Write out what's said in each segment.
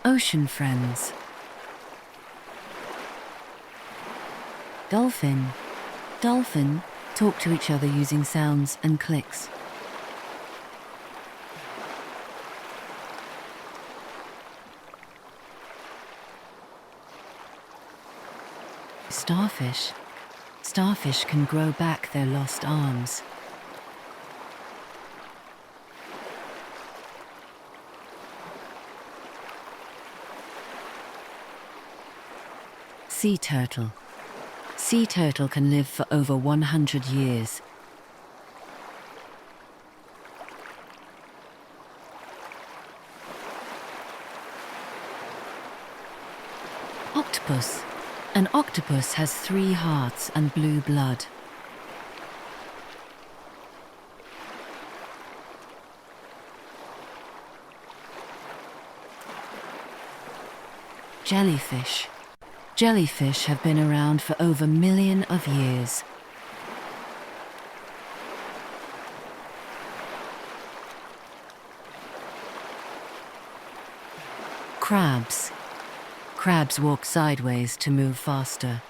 Ocean friends. Dolphin. Dolphin talk to each other using sounds and clicks. Starfish. Starfish can grow back their lost arms. Sea turtle. Sea turtle can live for over 100 years. Octopus. An octopus has 3 hearts and blue blood. Jellyfish. Jellyfish have been around for over 1 million of years. Crabs. Crabs walk sideways to move faster.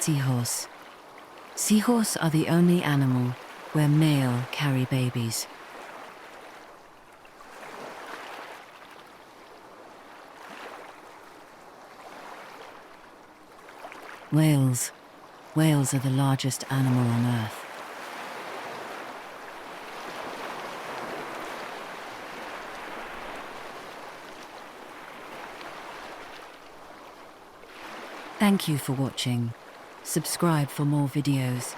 Seahorse. Seahorse are the only animal where male carry babies. Whales. Whales are the largest animal on Earth. Thank you for watching. Subscribe for more videos.